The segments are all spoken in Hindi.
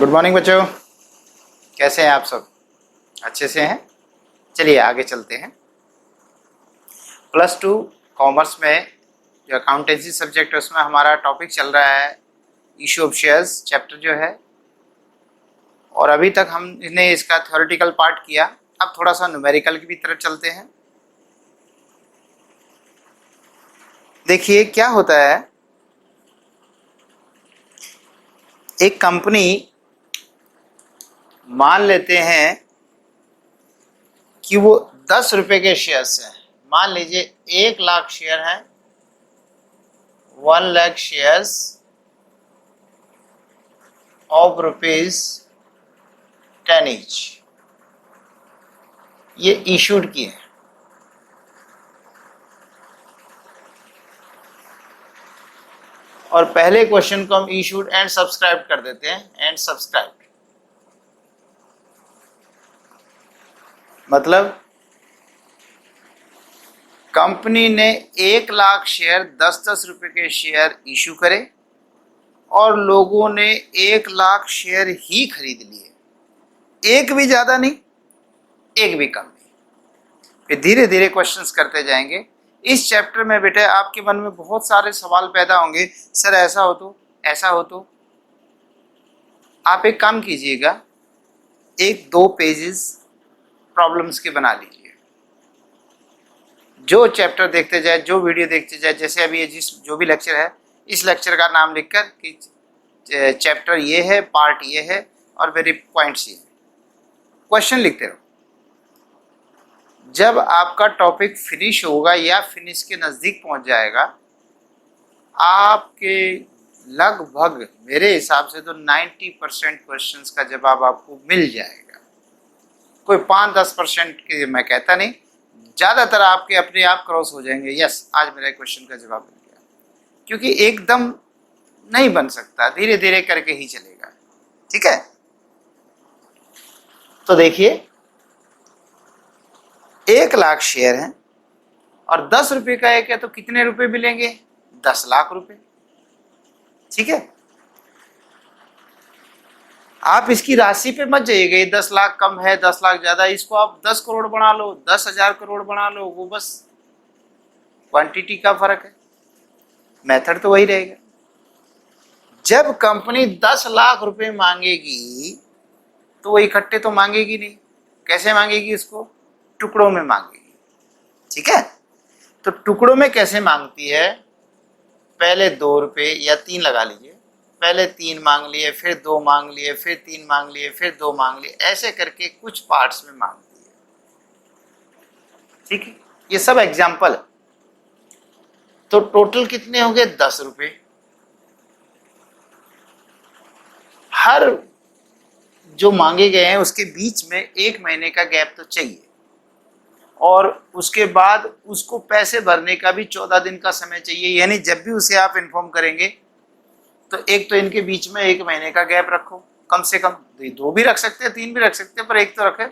गुड मॉर्निंग बच्चों, कैसे हैं आप सब? अच्छे से हैं। चलिए आगे चलते हैं। +2 कॉमर्स में जो अकाउंटेंसी सब्जेक्ट है उसमें हमारा टॉपिक चल रहा है इशू ऑफ शेयर्स चैप्टर जो है, और अभी तक हमने इसका थ्योरेटिकल पार्ट किया। अब थोड़ा सा न्यूमेरिकल की भी तरफ चलते हैं। देखिए क्या होता है, एक कंपनी मान लेते हैं कि वो 10 रुपए के शेयर्स हैं। मान लीजिए 1,00,000 शेयर हैं, 1,00,000 शेयर्स ऑफ ₹10 ईच, ये इशूड किए हैं। और पहले क्वेश्चन को हम इशूड एंड सब्सक्राइब कर देते हैं। एंड सब्सक्राइब मतलब कंपनी ने 1,00,000 शेयर 10-10 रुपए के शेयर इशू करे और लोगों ने 1,00,000 शेयर ही खरीद लिए। एक भी ज्यादा नहीं, एक भी कम नहीं। फिर धीरे धीरे क्वेश्चंस करते जाएंगे। इस चैप्टर में बेटे आपके मन में बहुत सारे सवाल पैदा होंगे, सर ऐसा हो तो, ऐसा हो तो। आप एक काम कीजिएगा, 1-2 पेजेस प्रॉब्लम्स के बना लीजिए। जो चैप्टर देखते जाए, जो वीडियो देखते जाए, जैसे अभी ये जो भी लेक्चर है, इस लेक्चर का नाम लिखकर कि चैप्टर ये है, पार्ट ये है और मेरे पॉइंट्स ये है, क्वेश्चन लिखते रहो। जब आपका टॉपिक फिनिश होगा या फिनिश के नज़दीक पहुंच जाएगा, आपके लगभग मेरे हिसाब से तो 90% क्वेश्चंस का जवाब आपको मिल जाएगा। कोई 5-10% के मैं कहता नहीं, ज़्यादातर आपके अपने आप क्रॉस हो जाएंगे, यस आज मेरा क्वेश्चन का जवाब मिल गया। क्योंकि एकदम नहीं बन सकता, धीरे धीरे करके ही चलेगा। ठीक है, तो देखिए 1,00,000 शेयर हैं और 10 रुपए का एक है, तो कितने रुपए मिलेंगे? 10 लाख रुपए। ठीक है, आप इसकी राशि पे मत जाइएगा, ये 10 लाख कम है, 10 लाख ज्यादा, इसको आप 10 करोड़ बना लो, 10,000 करोड़ बना लो, वो बस क्वांटिटी का फर्क है, मेथड तो वही रहेगा। जब कंपनी 10 लाख रुपए मांगेगी तो वो इकट्ठे तो मांगेगी नहीं। कैसे मांगेगी? इसको टुकड़ों में मांगेगी। ठीक है, तो टुकड़ों में कैसे मांगती है? पहले 2 रुपए या 3 लगा लीजिए, पहले 3 मांग लिए, फिर 2 मांग लिए, फिर 3 मांग लिए, फिर 2 मांग लिए, ऐसे करके कुछ पार्ट्स में मांगती है। ठीक है, ये सब एग्जाम्पल। तो टोटल कितने हो गए? 10 रुपए। हर जो मांगे गए हैं उसके बीच में 1 महीने का गैप तो चाहिए, और उसके बाद उसको पैसे भरने का भी 14 दिन का समय चाहिए। यानी जब भी उसे आप इन्फॉर्म करेंगे तो एक तो इनके बीच में 1 महीने का गैप रखो, कम से कम 2 भी रख सकते हैं, 3 भी रख सकते हैं, पर एक तो रखे।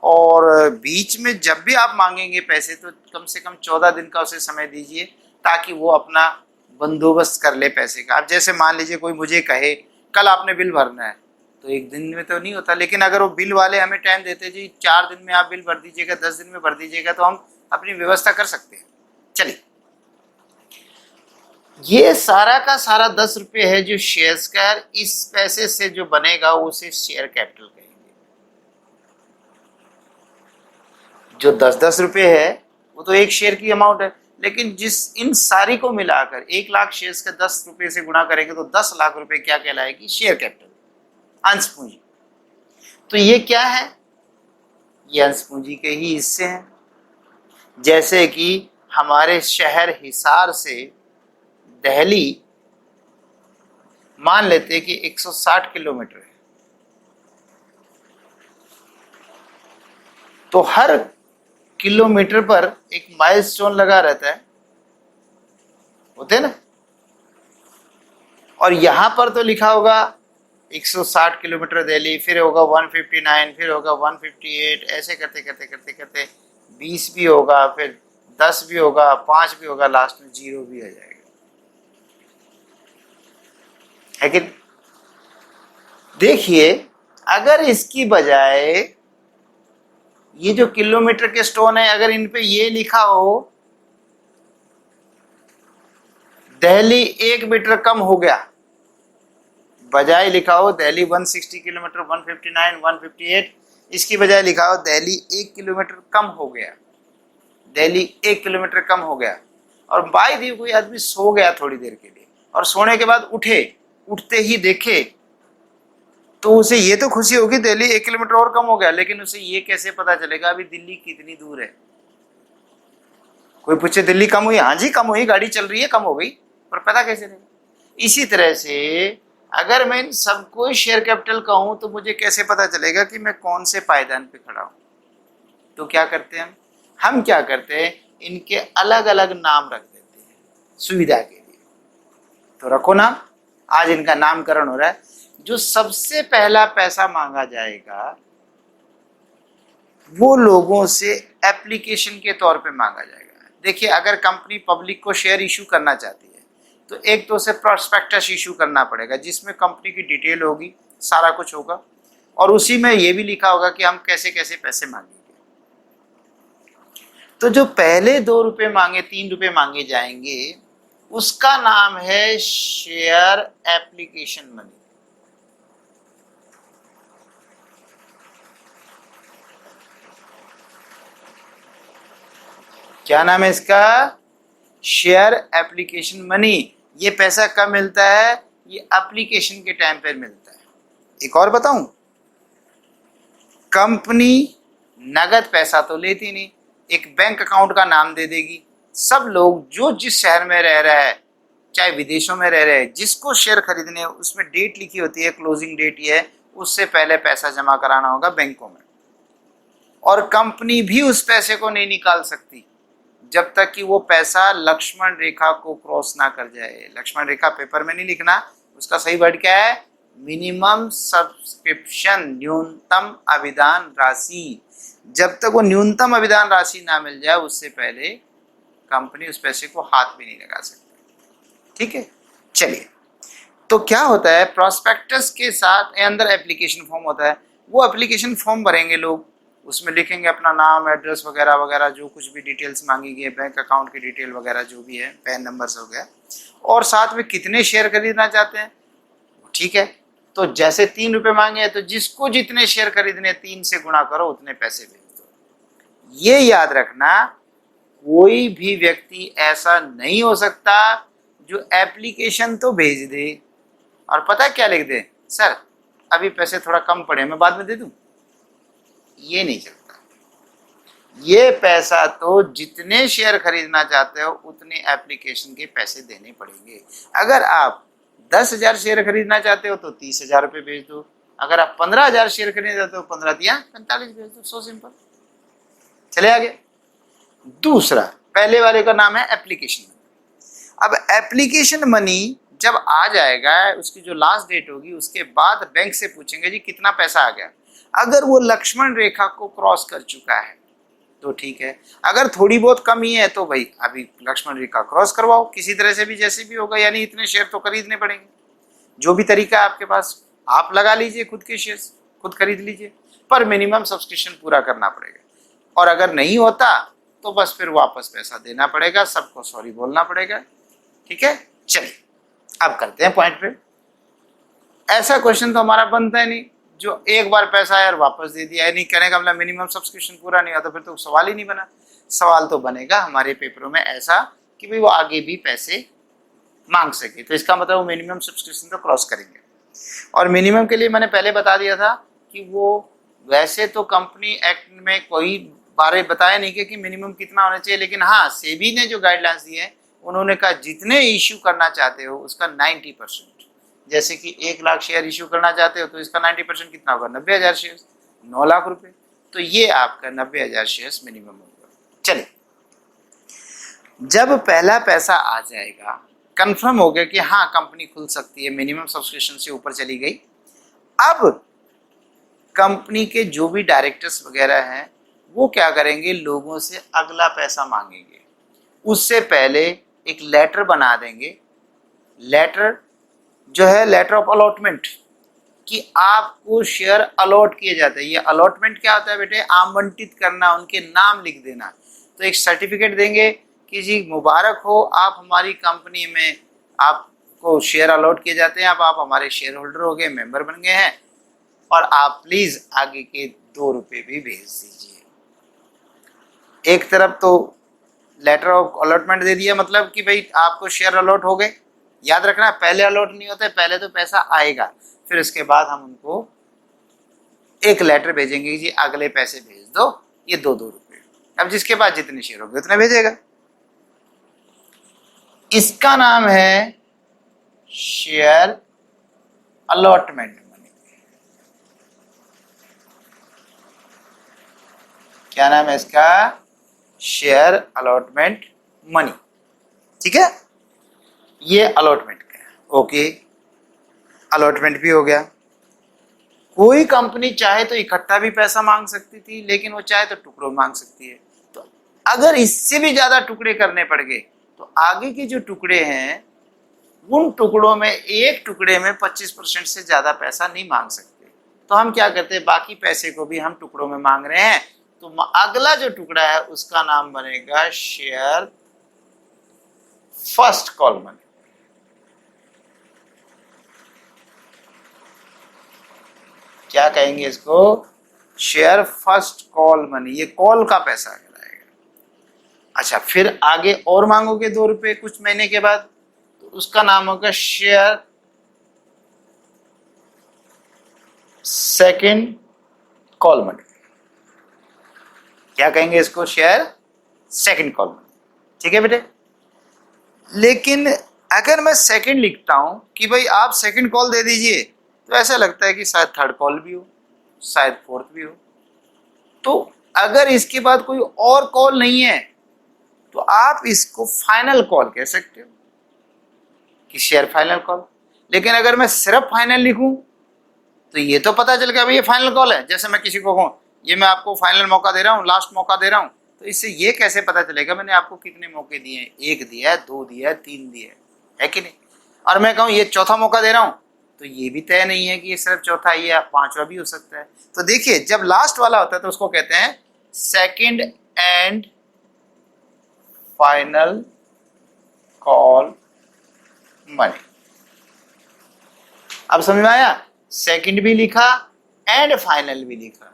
और बीच में जब भी आप मांगेंगे पैसे तो कम से कम 14 दिन का उसे समय दीजिए, ताकि वो अपना बंदोबस्त कर ले पैसे का। अब जैसे मान लीजिए कोई मुझे कहे कल आपने बिल भरना है, तो एक दिन में तो नहीं होता, लेकिन अगर वो बिल वाले हमें टाइम देते जी 4 दिन में आप बिल भर दीजिएगा, 10 दिन में भर दीजिएगा, तो हम अपनी व्यवस्था कर सकते हैं। चलिए, ये सारा का सारा 10 रुपये है जो शेयर्स का है। इस पैसे से जो बनेगा उसे शेयर कैपिटल कहेंगे। जो 10-10 रुपये है वो तो एक शेयर की अमाउंट है, लेकिन जिस इन सारी को मिलाकर 1,00,000 शेयर्स का 10 रुपये से गुणा करेंगे तो 10 लाख रुपए क्या कहलाएगी? शेयर कैपिटल, अंश पूंजी। तो ये क्या है? ये अंश पूंजी के ही हिस्से हैं। जैसे कि हमारे शहर हिसार से दिल्ली मान लेते हैं कि 160 किलोमीटर है, तो हर किलोमीटर पर एक माइलस्टोन लगा रहता है, होते ना। और यहां पर तो लिखा होगा 160 किलोमीटर दिल्ली, फिर होगा 159, फिर होगा 158, ऐसे करते करते करते करते 20 भी होगा, फिर 10 भी होगा, 5 भी होगा, लास्ट में 0 भी आ जाएगा, है कि? देखिए, अगर इसकी बजाय ये जो किलोमीटर के स्टोन है, अगर इन पे ये लिखा हो दिल्ली 1 मीटर कम हो गया, बजाय लिखा हो दिल्ली 160 किलोमीटर, 159, 158, इसकी बजाय लिखा हो दिल्ली 1 किलोमीटर कम हो गया, दिल्ली 1 किलोमीटर कम हो गया, और बाई दी कोई आदमी सो गया थोड़ी देर के लिए, और सोने के बाद उठते ही देखे, तो उसे ये तो खुशी होगी दिल्ली 1 किलोमीटर और कम हो गया, लेकिन उसे ये कैसे पता चलेगा अभी दिल्ली कितनी दूर है? कोई पूछे दिल्ली कम हुई, हाँ जी कम हुई, गाड़ी चल रही है, कम हो गई, पर पता कैसे चलेगा? इसी तरह से अगर मैं इन सबको शेयर कैपिटल कहूं तो मुझे कैसे पता चलेगा कि मैं कौन से पायदान पे खड़ा हूं? तो क्या करते हैं हम क्या करते हैं, इनके अलग अलग नाम रख देते हैं सुविधा के लिए। तो रखो नाम, आज इनका नामकरण हो रहा है। जो सबसे पहला पैसा मांगा जाएगा वो लोगों से एप्लीकेशन के तौर पे मांगा जाएगा। देखिए, अगर कंपनी पब्लिक को शेयर इशू करना चाहती है तो एक तो उसे प्रोस्पेक्टस इशू करना पड़ेगा, जिसमें कंपनी की डिटेल होगी, सारा कुछ होगा, और उसी में ये भी लिखा होगा कि हम कैसे कैसे पैसे मांगेंगे। तो जो पहले 2 रुपए मांगे, 3 रुपए मांगे जाएंगे, उसका नाम है शेयर एप्लीकेशन मनी। क्या नाम है इसका? Share application money. ये पैसा कब मिलता है? ये एप्लीकेशन के टाइम पर मिलता है। एक और बताऊं, कंपनी नगद पैसा तो लेती नहीं, एक बैंक अकाउंट का नाम दे देगी। सब लोग जो जिस शहर में रह रहा है, चाहे विदेशों में रह रहे हैं, जिसको शेयर खरीदने है उसमें डेट लिखी होती है, क्लोजिंग डेट ये है, उससे पहले पैसा जमा कराना होगा बैंकों में। और कंपनी भी उस पैसे को नहीं निकाल सकती जब तक कि वो पैसा लक्ष्मण रेखा को क्रॉस ना कर जाए। लक्ष्मण रेखा पेपर में नहीं लिखना, उसका सही वर्ड क्या है? मिनिमम सब्सक्रिप्शन, न्यूनतम अभिदान राशि। जब तक वो न्यूनतम अभिदान राशि ना मिल जाए उससे पहले कंपनी उस पैसे को हाथ भी नहीं लगा सकती। ठीक है, चलिए। तो क्या होता है, प्रोस्पेक्टस के साथ अंदर एप्लीकेशन फॉर्म होता है। वो एप्लीकेशन फॉर्म भरेंगे लोग, उसमें लिखेंगे अपना नाम, एड्रेस वगैरह वगैरह, जो कुछ भी डिटेल्स मांगी गई है, बैंक अकाउंट की डिटेल वगैरह जो भी है, पैन नंबर से हो गया, और साथ में कितने शेयर खरीदना चाहते हैं। ठीक है, तो जैसे 3 रुपए मांगे हैं तो जिसको जितने शेयर खरीदने 3 से गुणा करो, उतने पैसे भेज दो। ये याद रखना, कोई भी व्यक्ति ऐसा नहीं हो सकता जो एप्लीकेशन तो भेज दे और पता है क्या लिख दे, सर अभी पैसे थोड़ा कम पड़े, मैं बाद में दे दूं। ये नहीं चलता। ये पैसा तो जितने शेयर खरीदना चाहते हो उतने एप्लीकेशन के पैसे देने पड़ेंगे। अगर आप 10,000 शेयर खरीदना चाहते हो तो 30,000 रुपये भेज दो। अगर आप 15,000 शेयर खरीदना चाहते हो, 15 दिया 45 भेज दो। So simple. चले आगे। दूसरा, पहले वाले का नाम है एप्लीकेशन मनी। अब एप्लीकेशन मनी जब आ जाएगा, उसकी जो लास्ट डेट होगी उसके बाद बैंक से पूछेंगे जी कितना पैसा आ गया। अगर वो लक्ष्मण रेखा को क्रॉस कर चुका है तो ठीक है, अगर थोड़ी बहुत कमी है तो भाई अभी लक्ष्मण रेखा क्रॉस करवाओ किसी तरह से भी, जैसे भी होगा, यानी इतने शेयर तो खरीदने पड़ेंगे। जो भी तरीका है आपके पास, आप लगा लीजिए, खुद के शेयर खुद खरीद लीजिए, पर मिनिमम सब्सक्रिप्शन पूरा करना पड़ेगा। और अगर नहीं होता तो बस फिर वापस पैसा देना पड़ेगा, सबको सॉरी बोलना पड़ेगा। ठीक है, चलिए अब करते हैं पॉइंट पे। ऐसा क्वेश्चन तो हमारा बनता है नहीं जो एक बार पैसा आया और वापस दे दिया, नहीं कहने का मतलब मिनिमम सब्सक्रिप्शन पूरा नहीं हुआ, तो फिर तो सवाल ही नहीं बना। सवाल तो बनेगा हमारे पेपरों में ऐसा कि भाई वो आगे भी पैसे मांग सके, तो इसका मतलब वो मिनिमम सब्सक्रिप्शन तो क्रॉस करेंगे। और मिनिमम के लिए मैंने पहले बता दिया था कि वो वैसे तो कंपनी एक्ट में कोई बारे बताया नहीं कि मिनिमम कितना होना चाहिए, लेकिन हाँ सेबी ने जो गाइडलाइंस दी है उन्होंने कहा जितने इश्यू करना चाहते हो उसका 90%, जैसे कि 1 लाख शेयर इशू करना चाहते हो तो इसका 90% कितना होगा, 90,000 शेयर, 9 लाख रुपए। तो ये आपका 90,000 शेयर मिनिमम होगा। चलिए, जब पहला पैसा आ जाएगा, कंफर्म हो गया कि हाँ कंपनी खुल सकती है, मिनिमम सब्सक्रिप्शन से ऊपर चली गई, अब कंपनी के जो भी डायरेक्टर्स वगैरह हैं वो क्या करेंगे, लोगों से अगला पैसा मांगेंगे। उससे पहले एक लेटर बना देंगे। लेटर जो है लेटर ऑफ अलॉटमेंट, कि आपको शेयर अलॉट किए जाते हैं। ये अलॉटमेंट क्या होता है बेटे? आवंटित करना, उनके नाम लिख देना। तो एक सर्टिफिकेट देंगे कि जी मुबारक हो, आप हमारी कंपनी में आपको शेयर अलॉट किए जाते हैं, अब आप हमारे शेयर होल्डर हो गए, मेंबर बन गए हैं, और आप प्लीज आगे के 2 रुपए भी भेज दीजिए। एक तरफ तो लेटर ऑफ अलॉटमेंट दे दिया, मतलब कि भाई आपको शेयर अलॉट हो गए। याद रखना पहले अलॉट नहीं होते, पहले तो पैसा आएगा, फिर उसके बाद हम उनको एक लेटर भेजेंगे कि अगले पैसे भेज दो, ये 2-2 रुपए। अब जिसके पास जितने शेयर होंगे उतने भेजेगा। इसका नाम है शेयर अलॉटमेंट मनी। क्या नाम है इसका? Share allotment money. ठीक है, ये अलॉटमेंट का है। ओके, अलॉटमेंट भी हो गया। कोई कंपनी चाहे तो इकट्ठा भी पैसा मांग सकती थी, लेकिन वो चाहे तो टुकड़ों मांग सकती है। तो अगर इससे भी ज्यादा टुकड़े करने पड़ गए तो आगे के जो टुकड़े हैं उन टुकड़ों में एक टुकड़े में 25% से ज्यादा पैसा नहीं मांग सकते। तो हम क्या करते हैं, बाकी पैसे को भी हम टुकड़ों में मांग रहे हैं, तो अगला जो टुकड़ा है उसका नाम बनेगा शेयर फर्स्ट कॉल मनी। क्या कहेंगे इसको? Share first call money. ये कॉल का पैसा कहलाएगा। अच्छा, फिर आगे और मांगोगे 2 रुपए कुछ महीने के बाद, तो उसका नाम होगा शेयर सेकंड कॉल मनी। क्या कहेंगे इसको? Share second call money. ठीक है बेटे, लेकिन अगर मैं सेकंड लिखता हूं कि भाई आप सेकंड कॉल दे दीजिए, तो ऐसा लगता है कि शायद थर्ड कॉल भी हो, शायद फोर्थ भी हो। तो अगर इसके बाद कोई और कॉल नहीं है तो आप इसको फाइनल कॉल कह सकते हो कि शेयर फाइनल कॉल। लेकिन अगर मैं सिर्फ फाइनल लिखूं तो ये तो पता चल गया भाई ये फाइनल कॉल है। जैसे मैं किसी को कहूं ये मैं आपको फाइनल मौका दे रहा हूं, लास्ट मौका दे रहा हूं, तो इससे ये कैसे पता चलेगा मैंने आपको कितने मौके दिए हैं? 1 दिया है, 2 दिया है, 3 दिया है कि नहीं? और मैं कहूं ये चौथा मौका दे रहा हूं, तो ये भी तय नहीं है कि ये सिर्फ चौथा ही है, 5वां भी हो सकता है। तो देखिए, जब लास्ट वाला होता है तो उसको कहते हैं second and final call money. अब समझ में आया? सेकंड भी लिखा एंड फाइनल भी लिखा।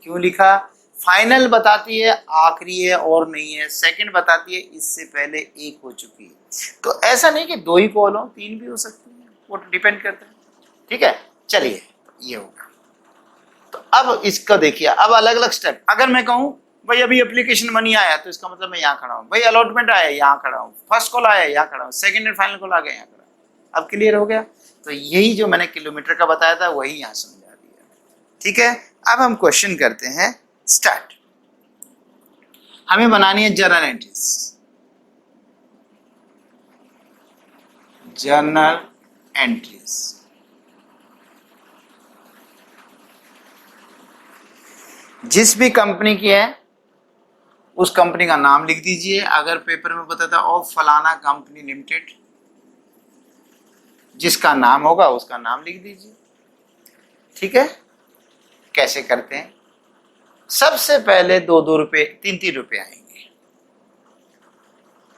क्यों लिखा? फाइनल बताती है आखिरी है और नहीं है, सेकंड बताती है इससे पहले एक हो चुकी है। तो ऐसा नहीं कि 2 ही कॉल हो, 3 भी हो सकती है, वो डिपेंड करता है। ठीक है, चलिए ये होगा। तो अब इसका देखिए, अब अलग अलग स्टेप। अगर मैं कहूं भाई अभी एप्लीकेशन मनी आया, तो इसका मतलब मैं यहाँ खड़ा हूँ। भाई अलॉटमेंट आया, यहाँ खड़ा हूँ। फर्स्ट कॉल आया, यहाँ खड़ा हूँ। सेकंड एंड फाइनल कॉल आ गया, यहाँ खड़ा हूँ। अब क्लियर हो गया? तो यही जो मैंने किलोमीटर का बताया था वही यहाँ समझा दिया। ठीक है, अब हम क्वेश्चन करते हैं स्टार्ट। हमें बनानी है जर्नल एंट्रीज। जर्नल एंट्रीज जिस भी कंपनी की है उस कंपनी का नाम लिख दीजिए। अगर पेपर में बताता ऑफ फलाना कंपनी लिमिटेड, जिसका नाम होगा उसका नाम लिख दीजिए। ठीक है, कैसे करते हैं? सबसे पहले 2-2 रुपए, 3-3 रुपए आएंगे।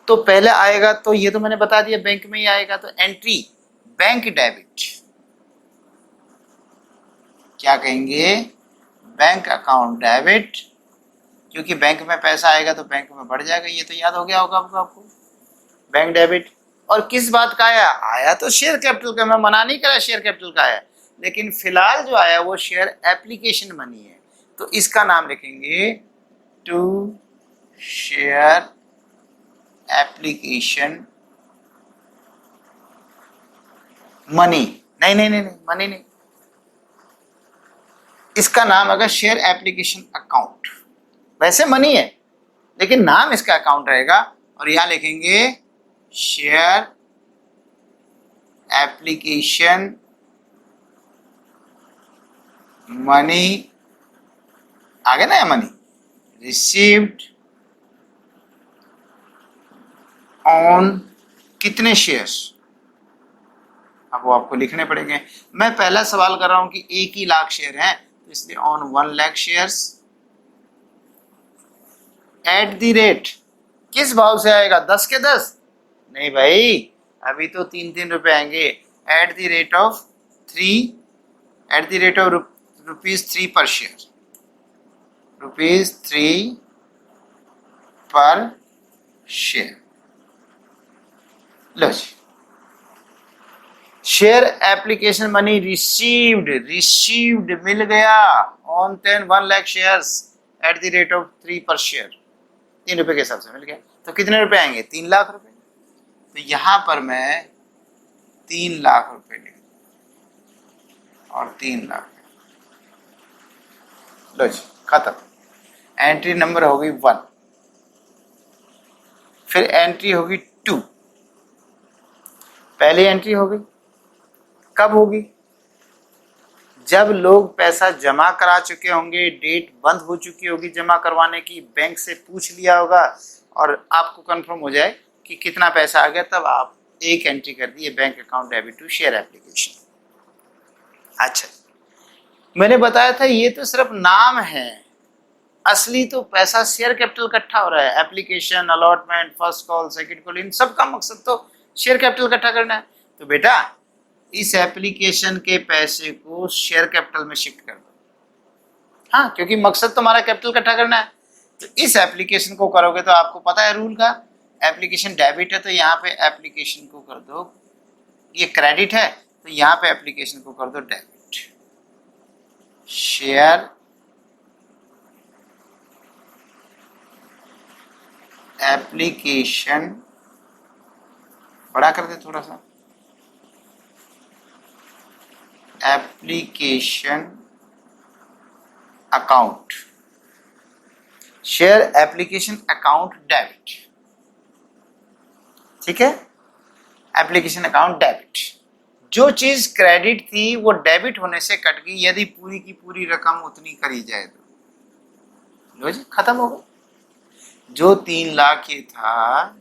तो पहले आएगा, तो ये तो मैंने बता दिया बैंक में ही आएगा, तो एंट्री बैंक डेबिट। क्या कहेंगे? बैंक अकाउंट डेबिट, क्योंकि बैंक में पैसा आएगा तो बैंक में बढ़ जाएगा। ये तो याद हो गया होगा आपको। Bank debit. और किस बात का आया? आया तो शेयर कैपिटल का। मैं मना नहीं करा शेयर कैपिटल का आया, लेकिन फिलहाल जो आया वो शेयर एप्लीकेशन मनी है, तो इसका नाम लिखेंगे टू शेयर एप्लीकेशन मनी। नहीं नहीं नहीं, मनी नहीं, इसका नाम अगर शेयर एप्लीकेशन अकाउंट। वैसे मनी है लेकिन नाम इसका अकाउंट रहेगा, और यहां लिखेंगे शेयर एप्लीकेशन मनी। आगे ना मनी रिसीव्ड ऑन कितने शेयर्स? अब वो आपको लिखने पड़ेंगे। मैं पहला सवाल कर रहा हूं कि 1 ही लाख शेयर हैं, तो इसलिए on 1 lakh shares at the rate, किस भाव से आएगा, 10 के 10? नहीं भाई, अभी तो 3-3 रुपए आएंगे। At the rate of 3, at the rate of ₹3 पर शेयर, ₹3 पर शेयर। लो जी, शेयर एप्लीकेशन मनी रिसीव्ड मिल गया on 1 lakh shares at the rate of 3 पर शेयर, 3 रुपए के हिसाब से मिल गया। तो कितने रुपए आएंगे, 3 लाख रुपए। तो यहां पर मैं 3 लाख रुपए लिख और 3 लाख। लो जी, खत्म। एंट्री नंबर होगी 1, फिर एंट्री होगी 2। पहली एंट्री हो गई, कब होगी, जब लोग पैसा जमा करा चुके होंगे, डेट बंद हो चुकी होगी जमा करवाने की, बैंक से पूछ लिया होगा और आपको कंफर्म हो जाए कि कितना पैसा आ गया, तब आप एक एंट्री कर दिए, bank account debit to share application. अच्छा, मैंने बताया था ये तो सिर्फ नाम है, असली तो पैसा शेयर कैपिटल इकट्ठा हो रहा है। Application, allotment, first call, second call, इन सब का मकसद तो शेयर कैपिटल इकट्ठा करना है। तो बेटा इस एप्लीकेशन के पैसे को शेयर कैपिटल में शिफ्ट कर दो। हाँ, क्योंकि मकसद तो हमारा कैपिटल इकट्ठा करना है। तो इस एप्लीकेशन को करोगे तो आपको पता है रूल का, एप्लीकेशन डेबिट है तो यहाँ पे एप्लीकेशन को कर दो, ये क्रेडिट है तो यहाँ पे एप्लीकेशन को कर दो डेबिट। शेयर एप्लीकेशन, बड़ा कर दे थोड़ा सा, application account, share application account debit. ठीक है, एप्लीकेशन अकाउंट डेबिट। जो चीज क्रेडिट थी वो डेबिट होने से कट गई, यदि पूरी की पूरी रकम उतनी करी जाए तो। लो जी, खत्म हो गया। जो 3 लाख ये था,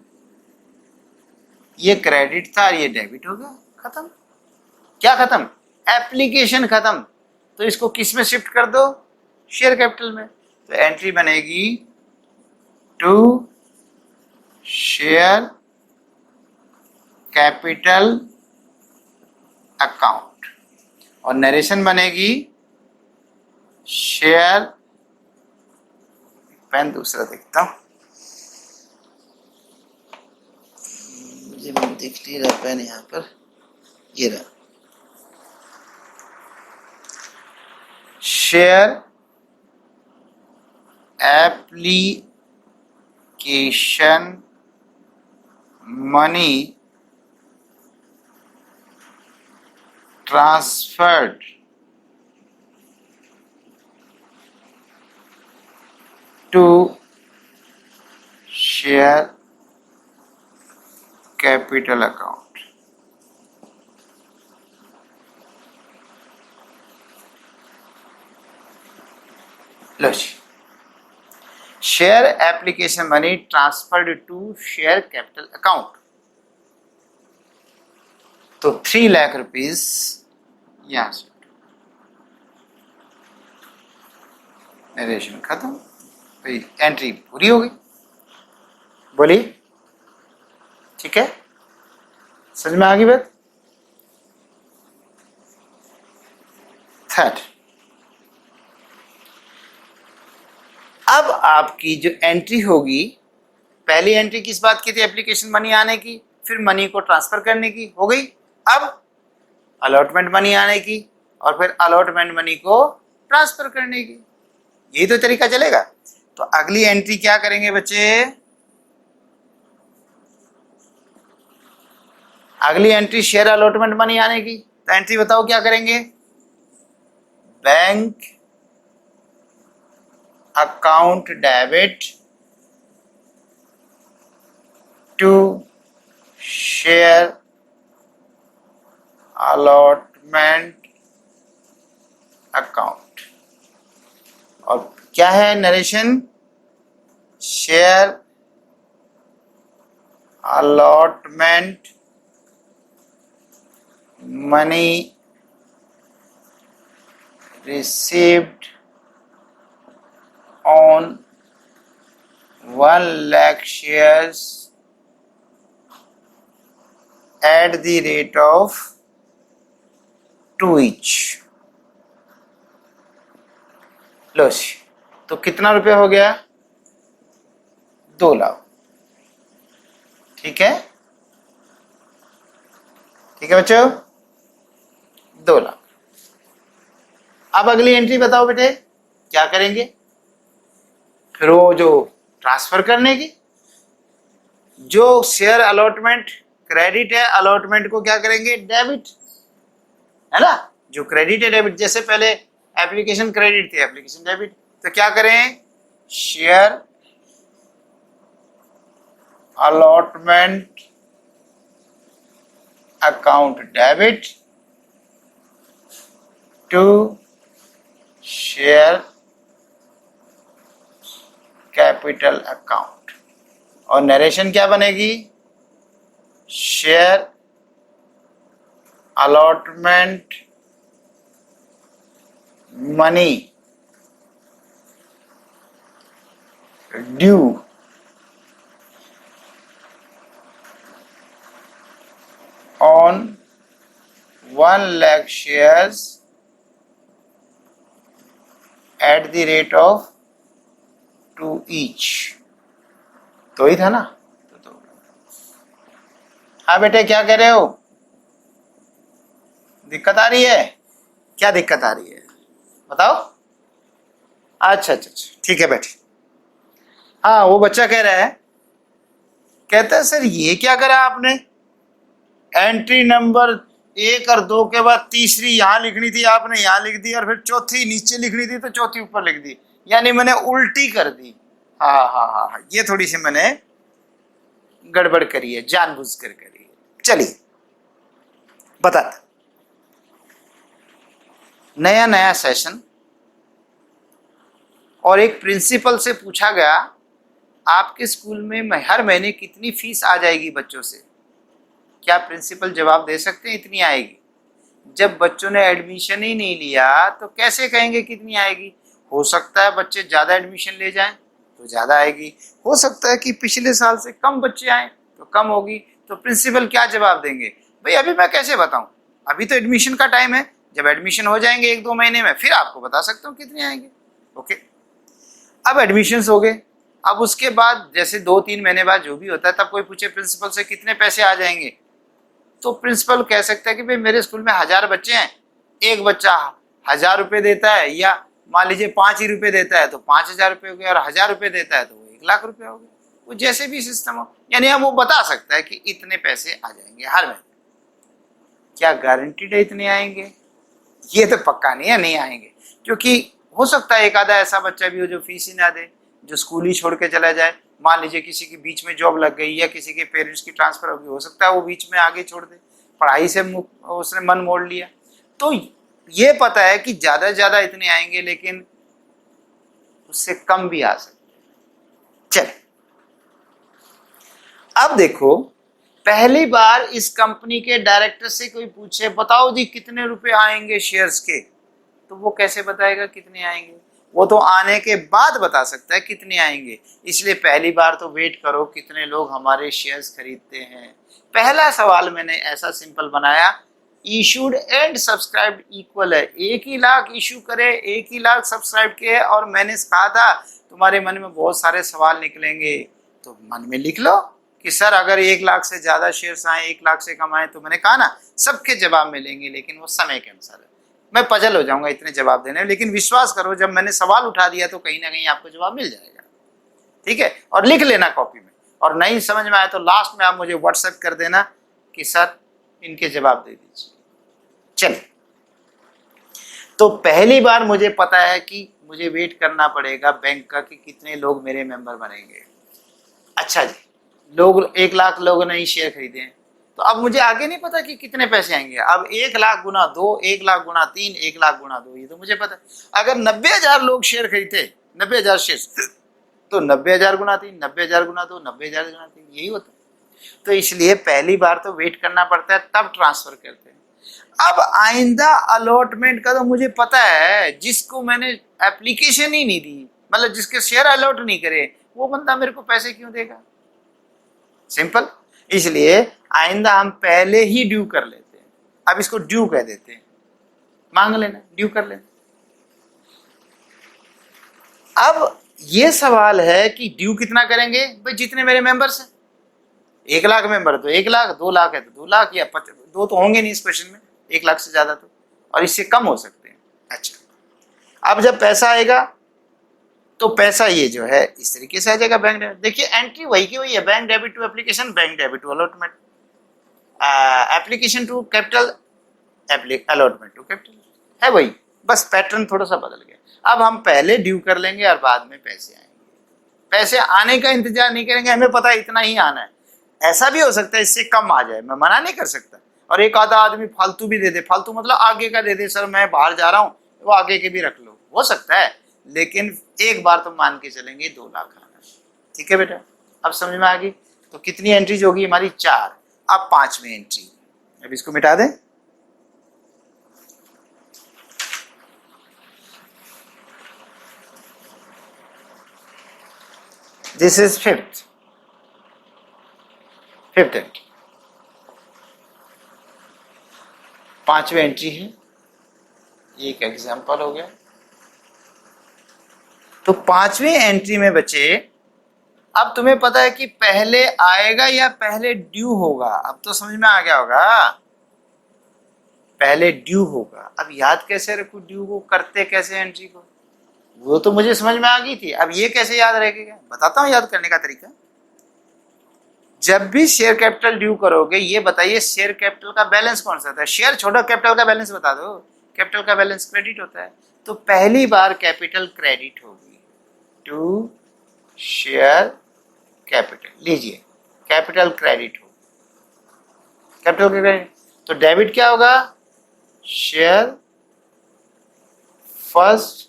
ये क्रेडिट था और ये डेबिट हो गया, खत्म। क्या खत्म, एप्लीकेशन खत्म। तो इसको किस में शिफ्ट कर दो, शेयर कैपिटल में। तो एंट्री बनेगी टू शेयर कैपिटल अकाउंट और नरेशन बनेगी शेयर, पेन दूसरा देखता हूं, मुझे दिख नहीं रहा पेन यहां पर, ये रहा, share application money transferred to share capital account. लो जी, share application money transferred to share capital account. तो 3 लाख रुपीज यहां से, नरेशन खत्म, भाई एंट्री पूरी हो गई। बोलिए, ठीक है, समझ में आ गई बात। थर्ड, अब आपकी जो एंट्री होगी, पहली एंट्री किस बात की थी, एप्लीकेशन मनी आने की, फिर मनी को ट्रांसफर करने की, हो गई। अब अलॉटमेंट मनी आने की और फिर अलॉटमेंट मनी को ट्रांसफर करने की, यही तो तरीका चलेगा। तो अगली एंट्री क्या करेंगे बच्चे, अगली एंट्री शेयर अलॉटमेंट मनी आने की। तो एंट्री बताओ क्या करेंगे, bank account debit to share allotment account. और क्या है narration, share allotment money received on 1 lakh shares at the rate of 2 each। लो जी, तो कितना रुपया हो गया? 2 लाख। ठीक है, ठीक है बच्चों, 2 लाख। अब अगली एंट्री बताओ बेटे, क्या करेंगे? फिर वो जो ट्रांसफर करने की, जो शेयर अलॉटमेंट क्रेडिट है, अलॉटमेंट को क्या करेंगे? डेबिट, है ना? जो क्रेडिट है डेबिट, जैसे पहले एप्लीकेशन क्रेडिट थी, एप्लीकेशन डेबिट, तो क्या करें? Share allotment account debit to share capital account. और नरेशन क्या बनेगी? Share allotment money due on 1 lakh shares at the rate of 2 each। तो ही था ना? तो हाँ बेटे, क्या कह रहे हो? दिक्कत आ रही है? क्या दिक्कत आ रही है बताओ? अच्छा अच्छा अच्छा, ठीक है बेटे। हाँ, वो बच्चा कह रहा है, कहता है सर ये क्या करा आपने? एंट्री नंबर 1 और 2 के बाद तीसरी यहां लिखनी थी, आपने यहां लिख दी, और फिर चौथी नीचे लिखनी थी तो चौथी ऊपर लिख दी, यानी मैंने उल्टी कर दी। हाँ हाँ हाँ हाँ, ये थोड़ी सी मैंने गड़बड़ करी है, जानबूझ कर करी है। चलिए बताता, नया नया सेशन, और एक प्रिंसिपल से पूछा गया आपके स्कूल में हर महीने कितनी फीस आ जाएगी बच्चों से? क्या प्रिंसिपल जवाब दे सकते हैं इतनी आएगी? जब बच्चों ने एडमिशन ही नहीं लिया तो कैसे कहेंगे कितनी आएगी? हो सकता है बच्चे ज्यादा एडमिशन ले जाएं तो ज्यादा आएगी, हो सकता है कि पिछले साल से कम बच्चे आए तो कम होगी। तो प्रिंसिपल क्या जवाब देंगे? भाई अभी मैं कैसे बताऊं, अभी तो एडमिशन का टाइम है, जब एडमिशन हो जाएंगे 1-2 महीने में फिर आपको बता सकता हूँ कितने आएंगे। ओके, अब एडमिशन हो गए, अब उसके बाद जैसे 2-3 महीने बाद जो भी होता है, तब कोई पूछे प्रिंसिपल से कितने पैसे आ जाएंगे, तो प्रिंसिपल कह सकता है कि भाई मेरे स्कूल में 1000 बच्चे हैं, एक बच्चा 1000 रुपये देता है, या मान लीजिए 5 ही रुपये देता है तो 5000 रुपये हो गए, और 1000 रुपये देता है तो वो 1 लाख रुपये हो गए। वो जैसे भी सिस्टम हो, यानी हम वो बता सकता है कि इतने पैसे आ जाएंगे हर महीने। क्या गारंटीड है इतने आएंगे? ये तो पक्का नहीं है, नहीं आएंगे, क्योंकि हो सकता है एक आधा ऐसा बच्चा भी हो जो फीस ही ना दे, जो स्कूल ही छोड़ के चला जाए। मान लीजिए किसी की बीच में जॉब लग गई, या किसी के पेरेंट्स की ट्रांसफर होगी, हो सकता है वो बीच में आगे छोड़ दे, पढ़ाई से उसने मन मोड़ लिया। तो ये पता है कि ज्यादा से ज्यादा इतने आएंगे, लेकिन उससे कम भी आ सकते। चल अब देखो, पहली बार इस कंपनी के डायरेक्टर से कोई पूछे बताओ जी कितने रुपए आएंगे शेयर्स के, तो वो कैसे बताएगा कितने आएंगे? वो तो आने के बाद बता सकता है कितने आएंगे। इसलिए पहली बार तो वेट करो कितने लोग हमारे शेयर्स खरीदते हैं। पहला सवाल मैंने ऐसा सिंपल बनाया, इशूड एंड सब्सक्राइब्ड इक्वल है, 1 ही लाख इशू करे, 1 ही लाख सब्सक्राइब किए, और मैंने कहा था तुम्हारे मन में बहुत सारे सवाल निकलेंगे, तो मन में लिख लो कि सर अगर 1 लाख से ज्यादा शेयर्स आए, 1 लाख से कम आए, तो मैंने कहा ना सबके जवाब मिलेंगे, लेकिन वो समय के अनुसार है। मैं पजल हो जाऊंगा इतने जवाब देने में, लेकिन विश्वास करो जब मैंने सवाल उठा दिया तो कहीं ना कहीं आपको जवाब मिल जाएगा। ठीक है, और लिख लेना कॉपी में, और नहीं समझ में आए तो लास्ट में आप मुझे व्हाट्सएप कर देना कि सर इनके जवाब दे दीजिए। चलिए, तो पहली बार मुझे पता है कि मुझे वेट करना पड़ेगा बैंक का कि कितने लोग मेरे मेंबर बनेंगे। अच्छा जी, लोग 1 लाख लोगों ने ही शेयर खरीदे हैं, तो अब मुझे आगे नहीं पता कि कितने पैसे आएंगे। अब 1 लाख गुना 2, 1 लाख गुना 3, 1 लाख गुना 2, ये तो मुझे पता है। अगर 90,000 लोग शेयर खरीदते, 90,000 शेयर, तो 90,000 गुना 3, 90,000 गुना 2, 90,000 गुना 3, यही होता है। तो इसलिए पहली बार तो वेट करना पड़ता है, तब ट्रांसफर करते हैं। अब आइंदा अलॉटमेंट का तो मुझे पता है, जिसको मैंने एप्लीकेशन ही नहीं दी, मतलब जिसके शेयर अलॉट नहीं करे, वो बंदा मेरे को पैसे क्यों देगा? सिंपल। इसलिए आइंदा हम पहले ही ड्यू कर लेते हैं। अब इसको ड्यू कह देते हैं, मांग लेना, ड्यू कर लेना। अब ये सवाल है कि ड्यू कितना करेंगे भाई? जितने मेरे मेंबर्स हैं, 1 लाख मेंबर तो 1 लाख, 2 लाख है तो 2 लाख, या 2 तो होंगे नहीं इस क्वेश्चन में, 1 लाख से ज्यादा तो, और इससे कम हो सकते हैं। अच्छा, अब जब पैसा आएगा तो पैसा ये जो है इस तरीके से आ जाएगा, बैंक डेबिट। देखिए एंट्री वही की वही है, bank debit to application, bank debit to allotment, application to capital, allotment to capital, है वही, बस पैटर्न थोड़ा सा बदल गया। अब हम पहले ड्यू कर लेंगे और बाद में पैसे आएंगे। पैसे आने का इंतजार नहीं करेंगे, हमें पता है इतना ही आना है। ऐसा भी हो सकता है इससे कम आ जाए, मैं मना नहीं कर सकता। और एक आधा आदमी फालतू भी दे दे, फालतू मतलब आगे का दे दे, सर मैं बाहर जा रहा हूँ, वो आगे के भी रख लो, हो सकता है। लेकिन एक बार तो मान के चलेंगे 2 लाख आना। ठीक है बेटा, अब समझ में आ गई? तो कितनी एंट्रीज होगी हमारी? 4। अब 5वीं एंट्री, अब इसको मिटा दें। दिस इज फिफ्थ एंट्री, 5वीं एंट्री है। एक एग्जाम्पल हो गया। तो 5वीं एंट्री में बचे, अब तुम्हें पता है कि पहले आएगा या पहले ड्यू होगा? अब तो समझ में आ गया होगा, पहले ड्यू होगा। अब याद कैसे रखूं ड्यू को, करते कैसे एंट्री को, वो तो मुझे समझ में आ गई थी। अब ये कैसे याद रहेगा, बताता हूं याद करने का तरीका। जब भी शेयर कैपिटल ड्यू करोगे, ये बताइए शेयर कैपिटल का बैलेंस कौन सा था? शेयर छोड़ो, कैपिटल का बैलेंस बता दो। कैपिटल का बैलेंस क्रेडिट होता है, तो पहली बार कैपिटल क्रेडिट होगी टू शेयर कैपिटल। लीजिए, कैपिटल क्रेडिट हो, कैपिटल क्रेडिट, तो डेबिट क्या होगा? Share first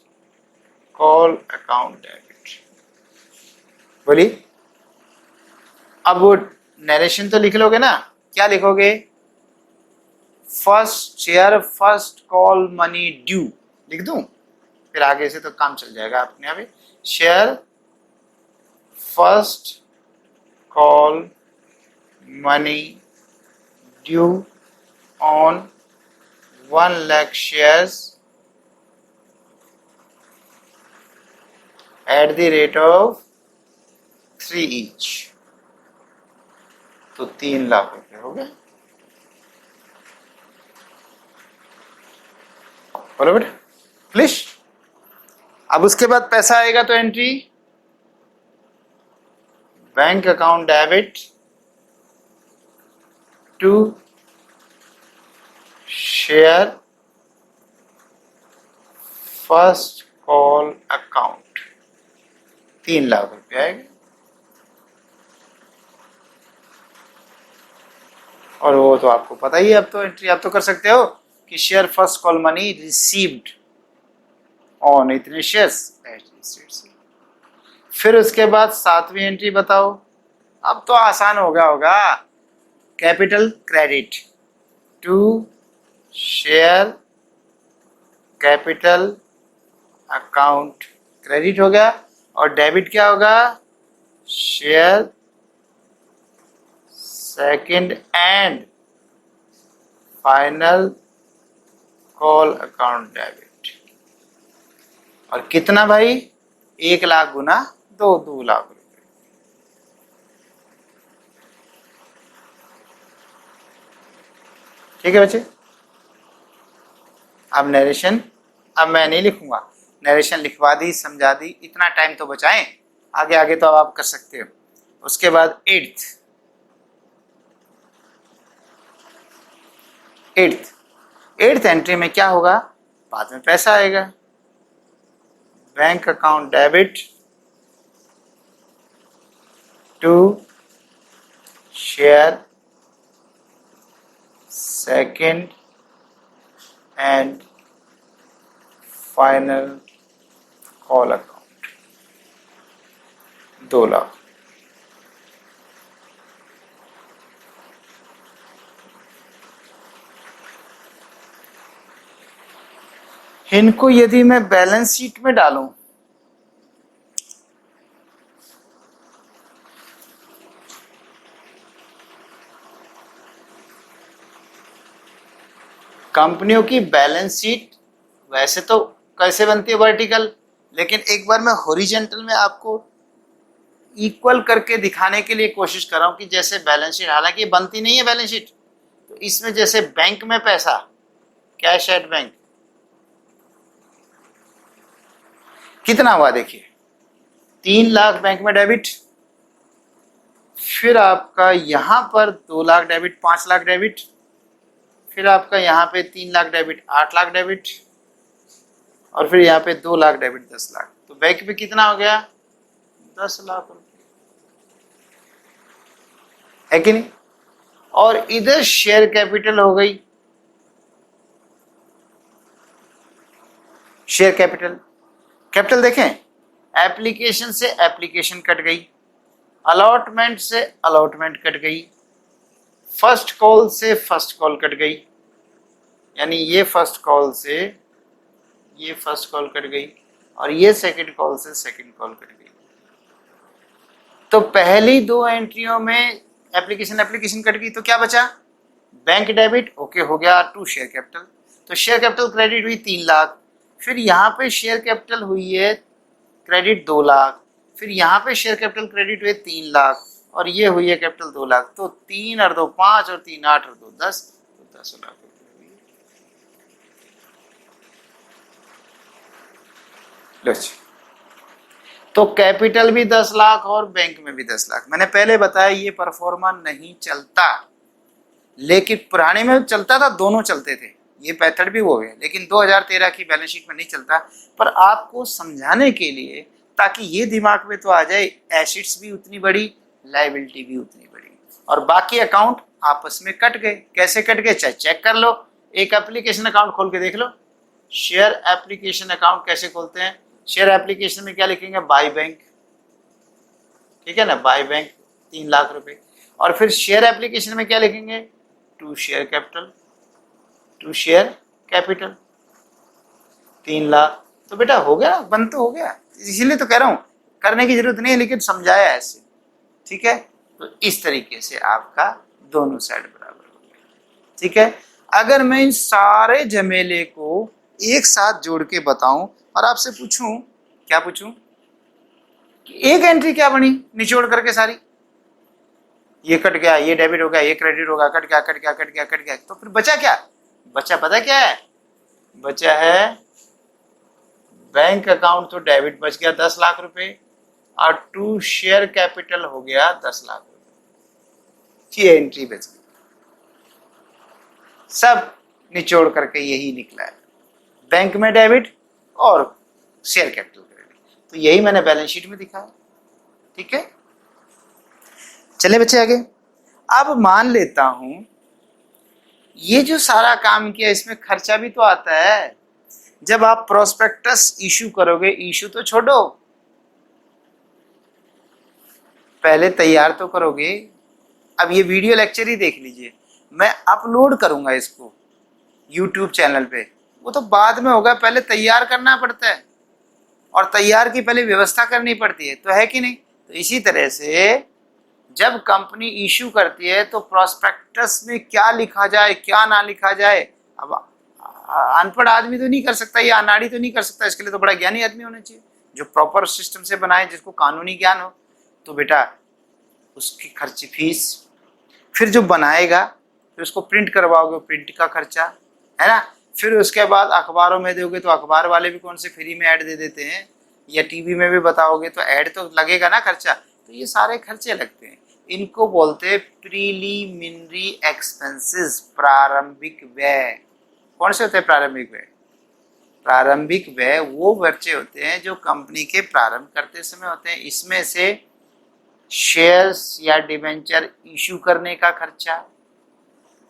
call account debit. बोलिए, अब वो नरेशन तो लिख लोगे ना, क्या लिखोगे? First share first call money due लिख दूं, फिर आगे से तो काम चल जाएगा अपने आप ही। Share first call money due on 1 lakh shares at the rate of 3 each, तो 3 लाख रुपए हो गए। बोलो बेटा प्लीज। अब उसके बाद पैसा आएगा तो entry bank account debit to share first call account, 3 lakh रुपए आएगा। और वो तो आपको पता ही है, अब तो एंट्री आप तो कर सकते हो कि share first call money received on इतने शेयर्स। फिर उसके बाद 7वीं एंट्री बताओ। अब तो आसान हो गया होगा, capital credit to share capital account, credit हो गया। और डेबिट क्या होगा? Share second and final call account debit. और कितना भाई? 1 लाख गुना 2 लाख रुपए। ठीक है बच्चे, अब नरेशन, अब मैं नहीं लिखूंगा, नरेशन लिखवा दी, समझा दी, इतना टाइम तो बचाएं, आगे आगे तो अब आप कर सकते हो। उसके बाद एट्थ एंट्री में क्या होगा? बाद में पैसा आएगा, bank account debit to share second and final call account, 2 lakh. इनको यदि मैं बैलेंस शीट में डालूं, कंपनियों की बैलेंस शीट वैसे तो कैसे बनती है वर्टिकल, लेकिन एक बार मैं हॉरिजॉन्टल में आपको इक्वल करके दिखाने के लिए कोशिश कर रहा हूं कि जैसे बैलेंस शीट, हालांकि ये बनती नहीं है बैलेंस शीट, तो इसमें जैसे बैंक में पैसा, कैश एट बैंक कितना हुआ देखिए, 3 लाख बैंक में डेबिट, फिर आपका यहां पर 2 लाख डेबिट, 5 लाख डेबिट, फिर आपका यहाँ पे 3 लाख डेबिट, 8 लाख डेबिट, और फिर यहाँ पे 2 लाख डेबिट, 10 लाख। तो बैंक पे कितना हो गया, 10 लाख रुपए, है कि नहीं। और इधर शेयर कैपिटल हो गई, शेयर कैपिटल, कैपिटल देखें, एप्लीकेशन से एप्लीकेशन कट गई, अलॉटमेंट से अलॉटमेंट कट गई, फर्स्ट कॉल से फर्स्ट कॉल कट गई, यानी ये फर्स्ट कॉल से ये फर्स्ट कॉल कट गई, और ये सेकंड कॉल से सेकंड कॉल कट गई। तो पहली 2 एंट्रियों में एप्लीकेशन एप्लीकेशन कट गई, तो क्या बचा, बैंक डेबिट, ओके हो गया, टू शेयर कैपिटल। तो शेयर कैपिटल क्रेडिट हुई 3 लाख, फिर यहाँ पे शेयर कैपिटल हुई है क्रेडिट 2 लाख, फिर यहाँ पे शेयर कैपिटल क्रेडिट हुए 3 लाख, और ये हुई है कैपिटल 2 लाख। तो 3 और 2 5 और 3 8 और 2 10, तो 10 लाख। तो कैपिटल भी 10 लाख और बैंक में भी 10 लाख। मैंने पहले बताया ये परफॉर्मा नहीं चलता, लेकिन पुराने में चलता था, दोनों चलते थे, ये मेथड भी वो है, लेकिन 2013 की बैलेंस शीट में नहीं चलता। पर आपको समझाने के लिए, ताकि ये दिमाग में तो आ जाए, एसेट्स भी उतनी बड़ी, लायबिलिटी भी उतनी बड़ी, और बाकी अकाउंट आपस में कट गए। कैसे कट गए, चाहे चेक कर लो, एक एप्लीकेशन अकाउंट खोल के देख लो, शेयर एप्लीकेशन अकाउंट कैसे खोलते हैं। शेयर एप्लीकेशन में क्या लिखेंगे, बाय बैंक, ठीक है ना, बाय बैंक 3 लाख रुपए, और फिर शेयर एप्लीकेशन में क्या लिखेंगे, to share capital, to share capital 3 lakh. तो बेटा हो गया, बंद तो हो गया, इसीलिए तो कह रहा हूं करने की जरूरत नहीं है, लेकिन समझाया ऐसे, ठीक है। तो इस तरीके से आपका दोनों साइड बराबर हो गया, ठीक है। अगर मैं इन सारे झमेले को एक साथ जोड़ के बताऊं और आपसे पूछूं, क्या पूछूं, कि एक एंट्री क्या बनी निचोड़ करके सारी, ये कट गया, ये डेबिट हो गया, ये क्रेडिट हो गया, कट गया कट गया कट गया कट गया, तो फिर बचा क्या, बचा पता क्या है, बचा है बैंक अकाउंट, तो डेबिट बच गया 10 लाख रुपए, और टू शेयर कैपिटल हो गया 10 लाख रुपए, ये एंट्री बच गई। सब निचोड़ करके यही निकला है, बैंक में डेबिट और शेयर कैपिटल क्रेडिट, तो यही मैंने बैलेंस शीट में दिखाया, ठीक है। चले बच्चे आगे। अब मान लेता हूं ये जो सारा काम किया, इसमें खर्चा भी तो आता है। जब आप प्रोस्पेक्टस इशू करोगे, इशू तो छोड़ो, पहले तैयार तो करोगे। अब ये वीडियो लेक्चर ही देख लीजिए, मैं अपलोड करूंगा इसको यूट्यूब चैनल पे, वो तो बाद में होगा, पहले तैयार करना पड़ता है, और तैयार की पहले व्यवस्था करनी पड़ती है, तो है कि नहीं। तो इसी तरह से जब कंपनी इशू करती है तो प्रोस्पेक्टस में क्या लिखा जाए क्या ना लिखा जाए, अब अनपढ़ आदमी तो नहीं कर सकता, या अनाड़ी तो नहीं कर सकता, इसके लिए तो बड़ा ज्ञानी आदमी होना चाहिए जो प्रॉपर सिस्टम से बनाए, जिसको कानूनी ज्ञान हो। तो बेटा उसकी खर्ची फीस, फिर जो बनाएगा फिर उसको प्रिंट करवाओगे, प्रिंट का खर्चा है ना, फिर उसके बाद अखबारों में दोगे तो अखबार वाले भी कौन से फ्री में ऐड दे देते हैं, या टीवी में भी बताओगे तो ऐड तो लगेगा ना खर्चा, तो ये सारे खर्चे लगते हैं। इनको बोलते हैं प्रीलिमिनरी एक्सपेंसेस, प्रारंभिक व्यय। कौन से होते हैं प्रारंभिक व्यय, प्रारंभिक व्यय वो खर्चे होते हैं जो कंपनी के प्रारंभ करते समय होते हैं। इसमें से शेयर्स या डिबेंचर इशू करने का खर्चा,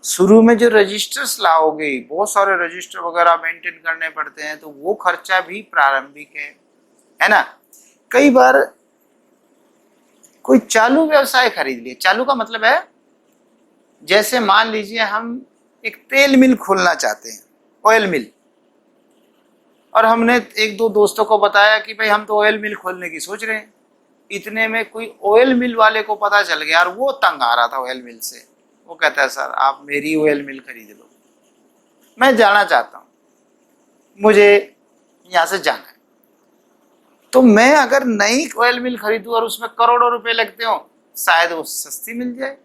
शुरू में जो रजिस्टर्स लाओगे, बहुत सारे रजिस्टर वगैरह मेंटेन करने पड़ते हैं, तो वो खर्चा भी प्रारंभिक है ना। कई बार कोई चालू व्यवसाय खरीद लिए, चालू का मतलब है जैसे मान लीजिए हम एक तेल मिल खोलना चाहते हैं, ऑयल मिल, और हमने एक दो दोस्तों को बताया कि भाई हम तो ऑयल मिल खोलने की सोच रहे हैं। इतने में कोई ऑयल मिल वाले को पता चल गया और वो तंग आ रहा था ऑयल मिल से। वो कहता है सर आप मेरी ऑयल मिल खरीद लो, मैं जाना चाहता हूँ, मुझे यहाँ से जाना है। तो मैं अगर नई ऑयल मिल खरीदूं और उसमें करोड़ों रुपए लगते हो, शायद वो सस्ती मिल जाए,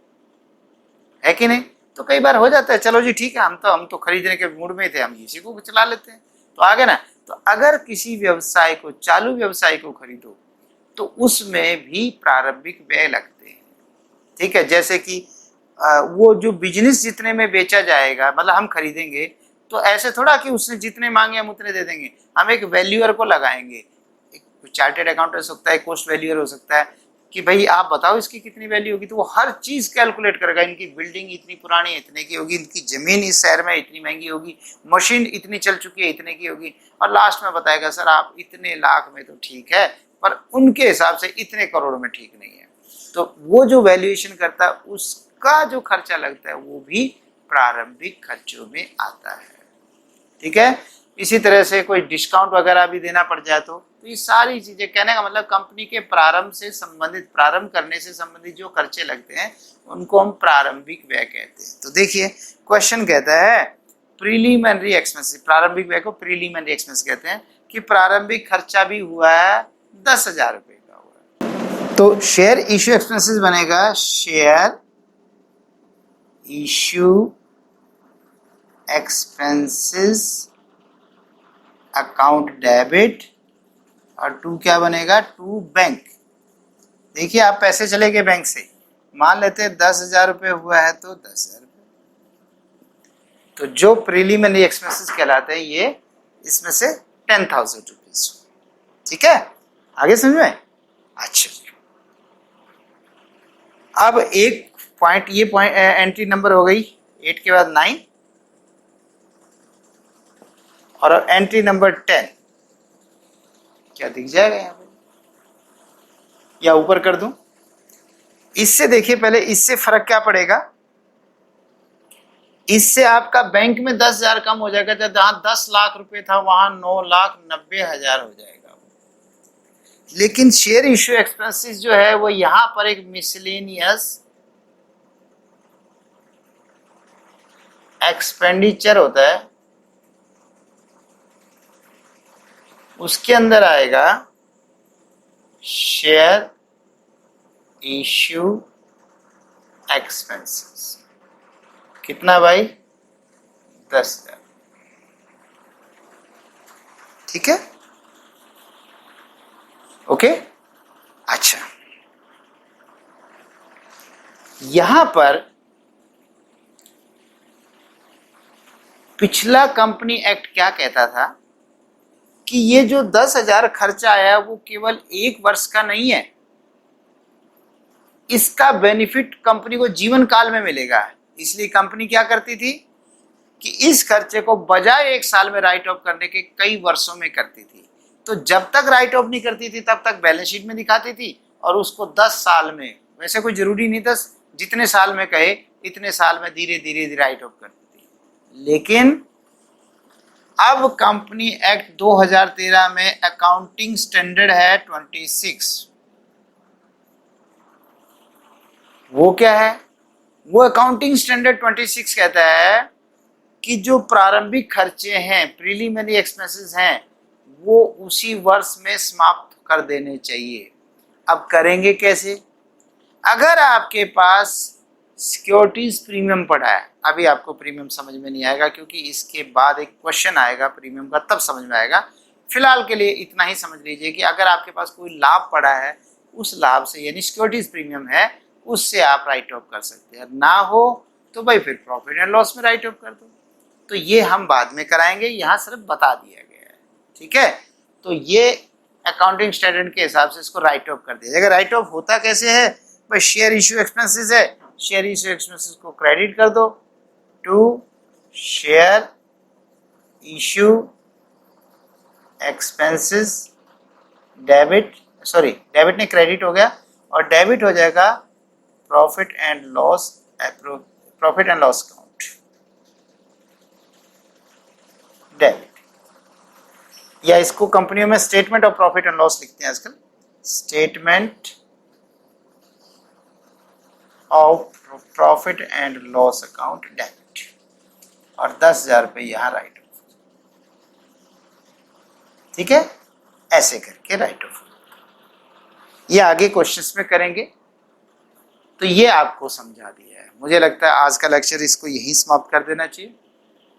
है कि नहीं? तो कई बार हो जाता है, चलो जी ठीक है, हम तो खरीदने के मूड में थे, हम इसी को चला लेते हैं, तो आगे ना। तो अगर किसी व्यवसाय को, चालू व्यवसाय को खरीदो तो उसमें भी प्रारंभिक व्यय लगते हैं, ठीक है। जैसे कि वो जो बिजनेस जितने में बेचा जाएगा, मतलब हम खरीदेंगे तो ऐसे थोड़ा कि उसने जितने मांगे हम उतने दे देंगे, हम एक वैल्यूअर को लगाएंगे। एक चार्टेड अकाउंटेंट हो सकता है, कॉस्ट वैल्यूअर हो सकता है कि भाई आप बताओ इसकी कितनी वैल्यू होगी, तो वो हर चीज कैलकुलेट करेगा। इनकी बिल्डिंग इतनी पुरानी है, इतने की होगी, इनकी जमीन इस शहर में इतनी महंगी होगी, मशीन इतनी चल चुकी है, इतने की होगी, और लास्ट में बताएगा सर आप इतने लाख में तो ठीक है, पर उनके हिसाब से इतने करोड़ में ठीक नहीं है। तो वो जो वैल्यूएशन करता है उसका जो खर्चा लगता है वो भी प्रारंभिक खर्चों में आता है, ठीक है। इसी तरह से कोई डिस्काउंट वगैरह भी देना पड़ जाए तो ये सारी चीजें, कहने का मतलब कंपनी के प्रारंभ से संबंधित, प्रारंभ करने से संबंधित जो खर्चे लगते हैं उनको हम प्रारंभिक व्यय कहते हैं। तो देखिए क्वेश्चन कहता है प्रीलिमिनरी एक्सपेंस, प्रारंभिक व्यय को प्रीलिमिनरी एक्सपेंस कहते हैं कि प्रारंभिक खर्चा भी हुआ है 10,000 रुपए का हुआ है। तो शेयर इश्यू एक्सपेंसेस बनेगा share issue expenses account debit, और टू क्या बनेगा, टू बैंक। देखिए आप पैसे चले गए बैंक से, मान लेते हैं 10,000 रुपये हुआ है तो 10,000 रुपये, तो जो प्रीलिमिनरी एक्सपेंसेस कहलाते हैं ये इसमें से 10,000 रुपीज, ठीक है। आगे समझ में? अच्छा, अब एक पॉइंट, ये पॉइंट एंट्री नंबर हो गई 8 के बाद 9, और एंट्री नंबर 10 क्या दिख जाएगा यहाँ पे, या ऊपर कर दूं? इससे देखिए पहले, इससे फर्क क्या पड़ेगा, इससे आपका बैंक में 10,000 कम हो जाएगा, जहां 10 लाख रुपए था वहां 9,90,000 हो जाएगा। लेकिन शेयर इश्यू एक्सपेंसेस जो है वो यहां पर एक मिसलेनियस एक्सपेंडिचर होता है, उसके अंदर आएगा शेयर इश्यू एक्सपेंसेस। कितना भाई? 10,000, ठीक है, ओके। अच्छा, यहां पर पिछला कंपनी एक्ट क्या कहता था कि ये जो 10,000 खर्चा आया वो केवल 1 वर्ष का नहीं है, इसका बेनिफिट कंपनी को जीवन काल में मिलेगा। इसलिए कंपनी क्या करती थी कि इस खर्चे को बजाय 1 साल में राइट ऑफ करने के कई वर्षों में करती थी। तो जब तक राइट ऑफ नहीं करती थी तब तक बैलेंस शीट में दिखाती थी, और उसको 10 साल में, वैसे कोई जरूरी नहीं 10, जितने साल में कहे इतने साल में धीरे धीरे राइट ऑफ करती थी। लेकिन अब कंपनी एक्ट 2013 में अकाउंटिंग स्टैंडर्ड है 26। वो क्या है? वो अकाउंटिंग स्टैंडर्ड 26 कहता है कि जो प्रारंभिक खर्चे हैं, प्रीलिमिनरी एक्सपेंसेस हैं, वो उसी वर्ष में समाप्त कर देने चाहिए। अब करेंगे कैसे? अगर आपके पास सिक्योरिटीज प्रीमियम पड़ा है, अभी आपको प्रीमियम समझ में नहीं आएगा क्योंकि इसके बाद एक क्वेश्चन आएगा प्रीमियम का, तब समझ में आएगा। फिलहाल के लिए इतना ही समझ लीजिए कि अगर आपके पास कोई लाभ पड़ा है, उस लाभ से, यानी सिक्योरिटीज प्रीमियम है, उससे आप राइट ऑफ कर सकते हैं। ना हो तो भाई फिर प्रॉफिट एंड लॉस में राइट ऑफ कर दो। तो ये हम बाद में कराएंगे, यहाँ सिर्फ बता दिया गया है, ठीक है। तो ये अकाउंटिंग स्टैंडर्ड के हिसाब से इसको राइट ऑफ कर दिया जाएगा। राइट ऑफ होता कैसे है भाई? शेयर इश्यू एक्सपेंसेस है, शेयर इश्यू एक्सपेंसेस को क्रेडिट कर दो to share issue expenses debit, sorry debit नहीं क्रेडिट हो गया, और डेबिट हो जाएगा profit and loss, profit and loss account debit. या इसको कंपनियों में statement of profit and loss लिखते हैं आजकल, statement of profit and loss account debit, और 10,000 रुपये यहाँ राइट ऑफ। ठीक है, ऐसे करके राइट ऑफ। ये आगे क्वेश्चंस में करेंगे। तो ये आपको समझा दिया है। मुझे लगता है आज का लेक्चर इसको यहीं समाप्त कर देना चाहिए।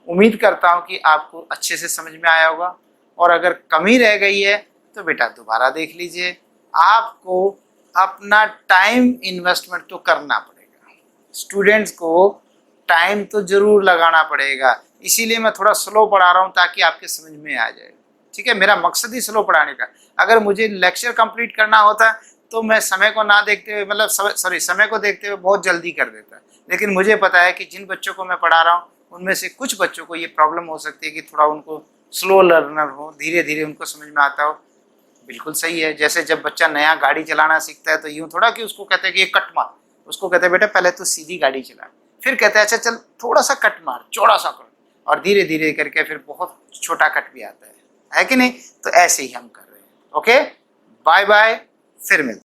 उम्मीद करता हूँ कि आपको अच्छे से समझ में आया होगा, और अगर कमी रह गई है तो बेटा दोबारा देख लीजिए। आपको अपना टाइम इन्वेस्टमेंट तो करना पड़ेगा, स्टूडेंट्स को टाइम तो जरूर लगाना पड़ेगा। इसीलिए मैं थोड़ा स्लो पढ़ा रहा हूँ ताकि आपके समझ में आ जाए। ठीक है, मेरा मकसद ही स्लो पढ़ाने का। अगर मुझे लेक्चर कंप्लीट करना होता तो मैं समय को ना देखते हुए, मतलब समय को देखते हुए बहुत जल्दी कर देता। लेकिन मुझे पता है कि जिन बच्चों को मैं पढ़ा रहा हूँ उनमें से कुछ बच्चों को ये प्रॉब्लम हो सकती है कि थोड़ा उनको स्लो लर्नर हो, धीरे धीरे उनको समझ में आता हो। बिल्कुल सही है। जैसे जब बच्चा नया गाड़ी चलाना सीखता है तो यूँ थोड़ा कि उसको कहते हैं कि ये कट मार, उसको कहते हैं बेटा पहले तो सीधी गाड़ी चला, फिर कहते हैं अच्छा चल थोड़ा सा कट मार, चौड़ा सा कर, और धीरे धीरे करके फिर बहुत छोटा कट भी आता है कि नहीं। तो ऐसे ही हम कर रहे हैं। ओके, बाय बाय, फिर मिलते हैं।